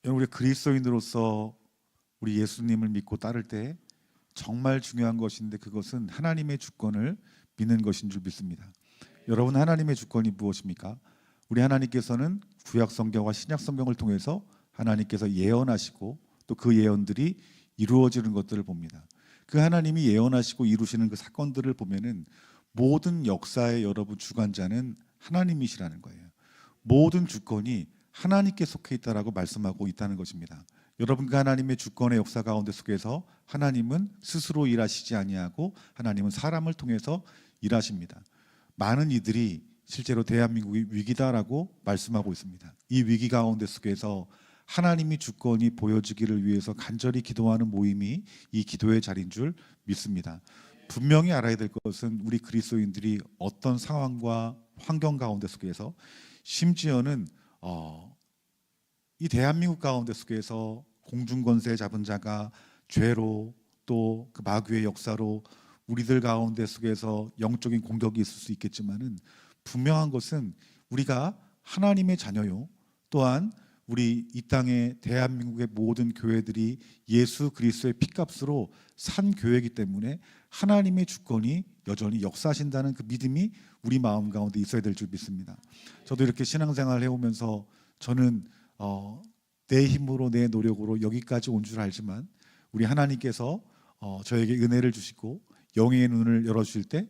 여러분, 우리 그리스도인으로서 우리 예수님을 믿고 따를 때 정말 중요한 것인데, 그것은 하나님의 주권을 믿는 것인 줄 믿습니다. 여러분, 하나님의 주권이 무엇입니까? 우리 하나님께서는 구약 성경과 신약 성경을 통해서 하나님께서 예언하시고 또 그 예언들이 이루어지는 것들을 봅니다. 그 하나님이 예언하시고 이루시는 그 사건들을 보면은 모든 역사의 여러분 주관자는 하나님이시라는 거예요. 모든 주권이 하나님께 속해 있다라고 말씀하고 있다는 것입니다. 여러분, 그 하나님의 주권의 역사 가운데 속에서 하나님은 스스로 일하시지 아니하고 하나님은 사람을 통해서 일하십니다. 많은 이들이 실제로 대한민국이 위기다라고 말씀하고 있습니다. 이 위기 가운데 속에서 하나님이 주권이 보여지기를 위해서 간절히 기도하는 모임이 이 기도의 자리인 줄 믿습니다. 분명히 알아야 될 것은 우리 그리스도인들이 어떤 상황과 환경 가운데 속에서, 심지어는 이 대한민국 가운데 속에서 공중권세 잡은 자가 죄로 또 그 마귀의 역사로 우리들 가운데 속에서 영적인 공격이 있을 수 있겠지만은, 분명한 것은 우리가 하나님의 자녀요, 또한 우리 이 땅의 대한민국의 모든 교회들이 예수 그리스도의 피값으로 산 교회이기 때문에 하나님의 주권이 여전히 역사하신다는 그 믿음이 우리 마음 가운데 있어야 될 줄 믿습니다. 저도 이렇게 신앙생활을 해오면서 저는 내 힘으로 내 노력으로 여기까지 온 줄 알지만, 우리 하나님께서 저에게 은혜를 주시고 영의 눈을 열어주실 때,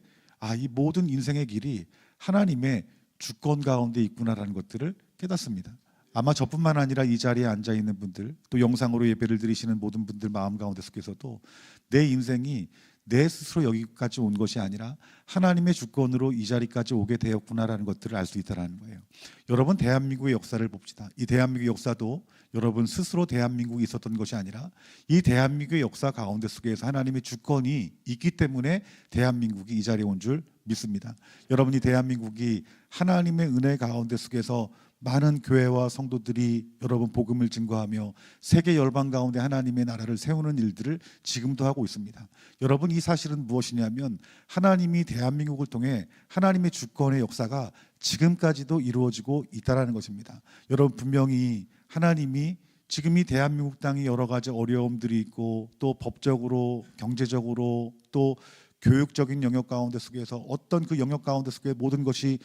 이 모든 인생의 길이 하나님의 주권 가운데 있구나라는 것들을 깨닫습니다. 아마 저뿐만 아니라 이 자리에 앉아있는 분들, 또 영상으로 예배를 드리시는 모든 분들 마음 가운데 속에서도 내 인생이 내 스스로 여기까지 온 것이 아니라 하나님의 주권으로 이 자리까지 오게 되었구나라는 것들을 알 수 있다는 거예요. 여러분, 대한민국의 역사를 봅시다. 이 대한민국의 역사도 여러분 스스로 대한민국이 있었던 것이 아니라 이 대한민국의 역사 가운데 속에서 하나님의 주권이 있기 때문에 대한민국이 이 자리에 온 줄 믿습니다. 여러분이 대한민국이 하나님의 은혜 가운데 속에서 많은 교회와 성도들이 여러분 복음을 증거하며 세계 열방 가운데 하나님의 나라를 세우는 일들을 지금도 하고 있습니다. 여러분, 이 사실은 무엇이냐면 하나님이 대한민국을 통해 하나님의 주권의 역사가 지금까지도 이루어지고 있다는 것입니다. 여러분, 분명히 하나님이 지금 이 대한민국 땅이 여러 가지 어려움들이 있고, 또 법적으로, 경제적으로, 또 교육적인 영역 가운데 속에서 어떤 그 영역 가운데 속에 모든 것이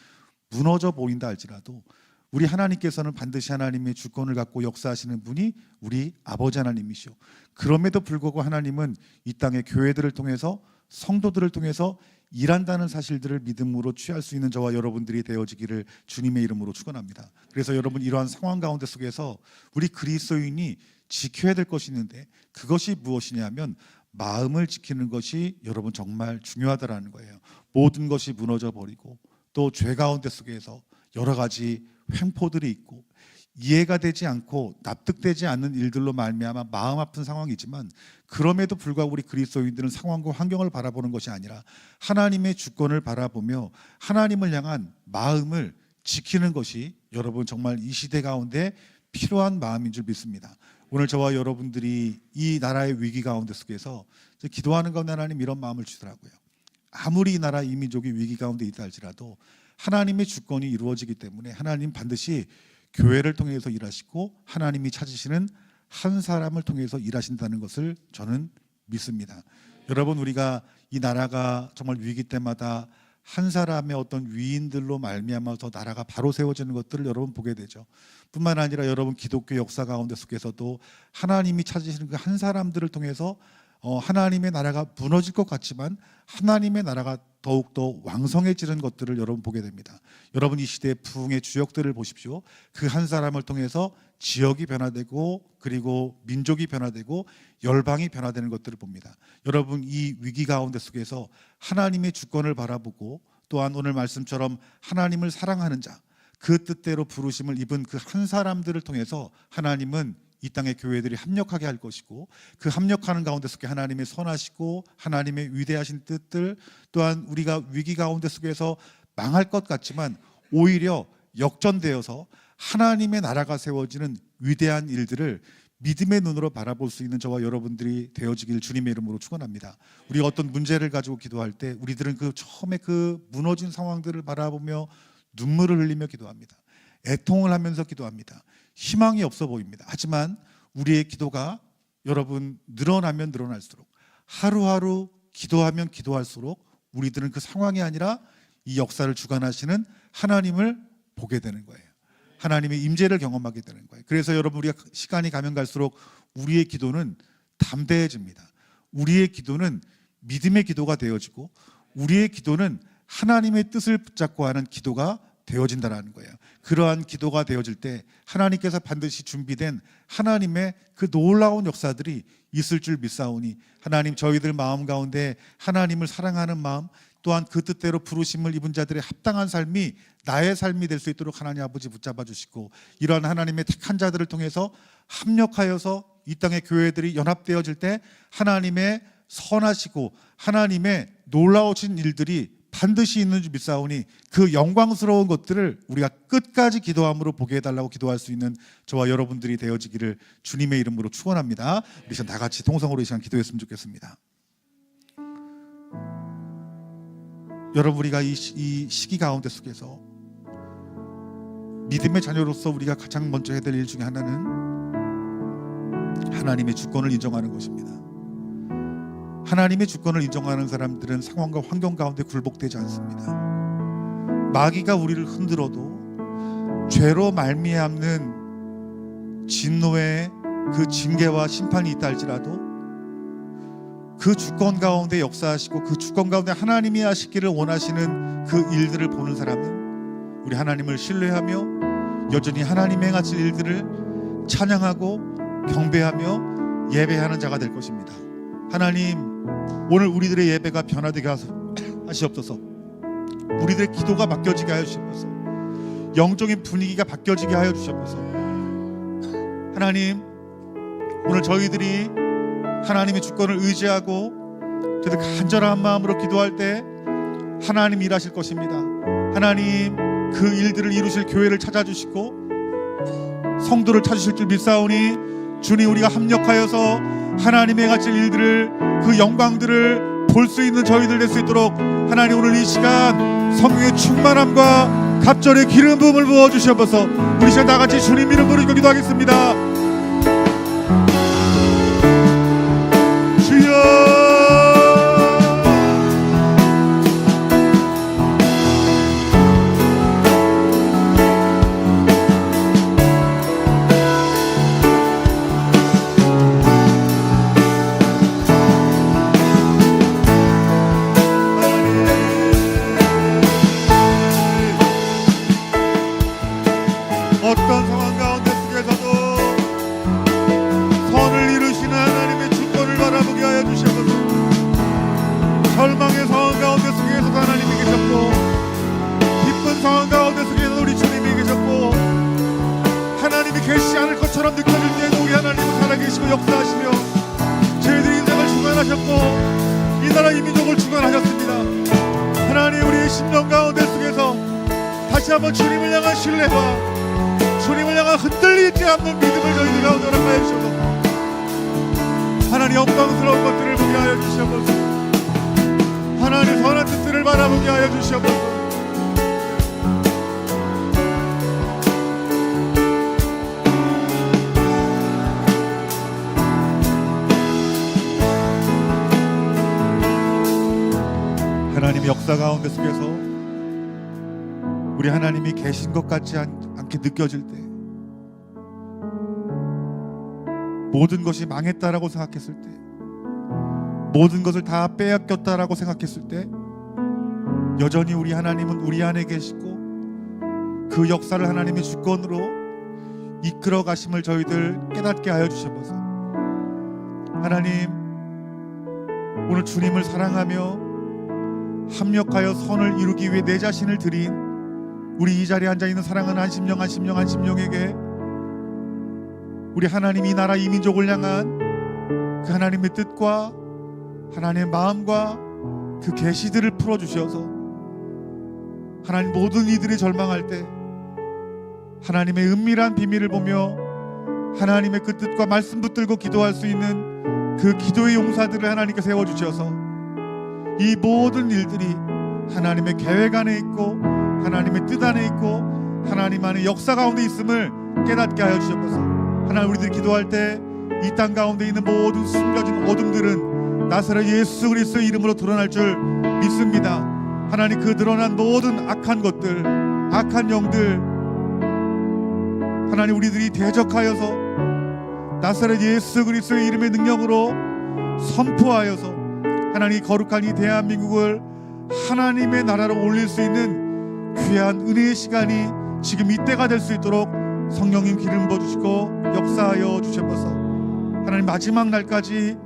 무너져 보인다 할지라도, 우리 하나님께서는 반드시 하나님의 주권을 갖고 역사하시는 분이 우리 아버지 하나님이시오. 그럼에도 불구하고 하나님은 이 땅의 교회들을 통해서, 성도들을 통해서 일한다는 사실들을 믿음으로 취할 수 있는 저와 여러분들이 되어지기를 주님의 이름으로 축원합니다. 그래서 여러분, 이러한 상황 가운데 속에서 우리 그리스도인이 지켜야 될 것이 있는데, 그것이 무엇이냐면 마음을 지키는 것이 여러분 정말 중요하다라는 거예요. 모든 것이 무너져 버리고 또 죄 가운데 속에서 여러 가지 횡포들이 있고 이해가 되지 않고 납득되지 않는 일들로 말미암아 마음 아픈 상황이지만, 그럼에도 불구하고 우리 그리스도인들은 상황과 환경을 바라보는 것이 아니라 하나님의 주권을 바라보며 하나님을 향한 마음을 지키는 것이 여러분 정말 이 시대 가운데 필요한 마음인 줄 믿습니다. 오늘 저와 여러분들이 이 나라의 위기 가운데 속에서 기도하는 가운데 하나님 이런 마음을 주더라고요. 아무리 이 나라 이 민족이 위기 가운데 있다 할지라도 하나님의 주권이 이루어지기 때문에 하나님 반드시 교회를 통해서 일하시고 하나님이 찾으시는 한 사람을 통해서 일하신다는 것을 저는 믿습니다. 여러분, 우리가 이 나라가 정말 위기 때마다 한 사람의 어떤 위인들로 말미암아서 나라가 바로 세워지는 것들을 여러분 보게 되죠. 뿐만 아니라 여러분 기독교 역사 가운데 속에서도 하나님이 찾으시는 그 한 사람들을 통해서 하나님의 나라가 무너질 것 같지만 하나님의 나라가 더욱더 왕성해지는 것들을 여러분 보게 됩니다. 여러분, 이 시대의 부흥의 주역들을 보십시오. 그 한 사람을 통해서 지역이 변화되고, 그리고 민족이 변화되고, 열방이 변화되는 것들을 봅니다. 여러분, 이 위기 가운데 속에서 하나님의 주권을 바라보고, 또한 오늘 말씀처럼 하나님을 사랑하는 자, 그 뜻대로 부르심을 입은 그 한 사람들을 통해서 하나님은 이 땅의 교회들이 합력하게 할 것이고, 그 합력하는 가운데 속에 하나님의 선하시고 하나님의 위대하신 뜻들, 또한 우리가 위기 가운데 속에서 망할 것 같지만 오히려 역전되어서 하나님의 나라가 세워지는 위대한 일들을 믿음의 눈으로 바라볼 수 있는 저와 여러분들이 되어지길 주님의 이름으로 축원합니다. 우리가 어떤 문제를 가지고 기도할 때 우리들은 그 처음에 그 무너진 상황들을 바라보며 눈물을 흘리며 기도합니다. 애통을 하면서 기도합니다. 희망이 없어 보입니다. 하지만 우리의 기도가 여러분 늘어나면 늘어날수록, 하루하루 기도하면 기도할수록 우리들은 그 상황이 아니라 이 역사를 주관하시는 하나님을 보게 되는 거예요. 하나님의 임재를 경험하게 되는 거예요. 그래서 여러분, 우리가 시간이 가면 갈수록 우리의 기도는 담대해집니다. 우리의 기도는 믿음의 기도가 되어지고, 우리의 기도는 하나님의 뜻을 붙잡고 하는 기도가 되어진다는 거예요. 그러한 기도가 되어질 때 하나님께서 반드시 준비된 하나님의 그 놀라운 역사들이 있을 줄 믿사오니, 하나님, 저희들 마음 가운데 하나님을 사랑하는 마음, 또한 그 뜻대로 부르심을 입은 자들의 합당한 삶이 나의 삶이 될 수 있도록 하나님 아버지 붙잡아 주시고, 이러한 하나님의 택한 자들을 통해서 합력하여서 이 땅의 교회들이 연합되어질 때 하나님의 선하시고 하나님의 놀라우신 일들이 반드시 있는 줄 믿사오니, 그 영광스러운 것들을 우리가 끝까지 기도함으로 보게 해달라고 기도할 수 있는 저와 여러분들이 되어지기를 주님의 이름으로 축원합니다. 우리 시간 다 같이 통성으로 이 시간 기도했으면 좋겠습니다. 여러분, 우리가 이 시기 가운데 속에서 믿음의 자녀로서 우리가 가장 먼저 해야 될 일 중에 하나는 하나님의 주권을 인정하는 것입니다. 하나님의 주권을 인정하는 사람들은 상황과 환경 가운데 굴복되지 않습니다. 마귀가 우리를 흔들어도 죄로 말미암는 진노의 그 징계와 심판이 있다 할지라도 그 주권 가운데 역사하시고 그 주권 가운데 하나님이 하시기를 원하시는 그 일들을 보는 사람은 우리 하나님을 신뢰하며 여전히 하나님의 행하실 일들을 찬양하고 경배하며 예배하는 자가 될 것입니다. 하나님, 오늘 우리들의 예배가 변화되게 하시옵소서. 우리들의 기도가 바뀌어지게 하여 주시옵소서. 영적인 분위기가 바뀌어지게 하여 주시옵소서. 하나님, 오늘 저희들이 하나님의 주권을 의지하고 저희들 간절한 마음으로 기도할 때 하나님 일하실 것입니다. 하나님, 그 일들을 이루실 교회를 찾아주시고 성도를 찾으실 줄 믿사오니, 주님, 우리가 합력하여서 하나님의 가질 일들을, 그 영광들을 볼 수 있는 저희들 될 수 있도록 하나님, 오늘 이 시간 성령의 충만함과 갑절의 기름 부음을 부어주시옵소서. 우리 시간 다 같이 주님 이름 부르고 기도하겠습니다. 주여, 어떤 상황 가운데 속에서도 선을 이루시는 하나님의 주권을 바라보게 하여 주시옵소서. 절망의 상황 가운데 속에서도 하나님이 계셨고, 기쁜 상황 가운데 속에서도 우리 주님이 계셨고, 하나님이 계시지 않을 것처럼 느껴질 때에도 우리 하나님은 살아계시고 역사하시며 저희들의 인생을 주관하셨고 이 나라 이 민족을 주관하셨습니다. 하나님, 우리의 심령 가운데 속에서 다시 한번 주님을 향한 신뢰와 주님을 향한 흔들리지 않는 믿음을 저희들 가운데 허락하여 주시옵소서. 하나님, 영광스러운 것들을 보게 하여 주시옵소서. 하나님, 선한 뜻들을 바라보게 하여 주시옵소서. 하나님의 역사 가운데 속에서 우리 하나님이 계신 것 같지 않게 느껴질 때, 모든 것이 망했다라고 생각했을 때, 모든 것을 다 빼앗겼다라고 생각했을 때, 여전히 우리 하나님은 우리 안에 계시고 그 역사를 하나님의 주권으로 이끌어 가심을 저희들 깨닫게 하여 주시옵소서. 하나님, 오늘 주님을 사랑하며 합력하여 선을 이루기 위해 내 자신을 드린 우리 이 자리에 앉아있는 사랑하는 한 심령 한 심령 한 심령에게 우리 하나님, 이 나라 이 민족을 향한 그 하나님의 뜻과 하나님의 마음과 그 계시들을 풀어주셔서 하나님, 모든 이들이 절망할 때 하나님의 은밀한 비밀을 보며 하나님의 그 뜻과 말씀 붙들고 기도할 수 있는 그 기도의 용사들을 하나님께 세워주셔서 이 모든 일들이 하나님의 계획 안에 있고 하나님의 뜻 안에 있고 하나님 안에 역사 가운데 있음을 깨닫게 하여 주옵소서. 하나님, 우리들이 기도할 때 이 땅 가운데 있는 모든 숨겨진 어둠들은 나사렛 예수 그리스도의 이름으로 드러날 줄 믿습니다. 하나님, 그 드러난 모든 악한 것들, 악한 영들, 하나님, 우리들이 대적하여서 나사렛 예수 그리스도의 이름의 능력으로 선포하여서 하나님, 거룩한 이 대한민국을 하나님의 나라로 올릴 수 있는 귀한 은혜의 시간이 지금 이때가 될 수 있도록 성령님 기름 부어주시고 역사하여 주셔서 하나님, 마지막 날까지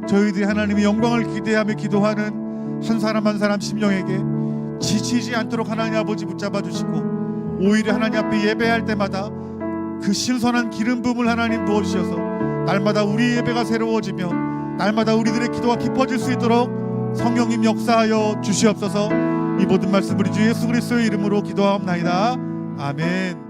저희들이 하나님의 영광을 기대하며 기도하는 한 사람 한 사람 심령에게 지치지 않도록 하나님 아버지 붙잡아 주시고, 오히려 하나님 앞에 예배할 때마다 그 신선한 기름 부음을 하나님 부어주셔서 날마다 우리 예배가 새로워지며 날마다 우리들의 기도가 깊어질 수 있도록 성령님 역사하여 주시옵소서. 이 모든 말씀 우리 주 예수 그리스도의 이름으로 기도하옵나이다. 아멘.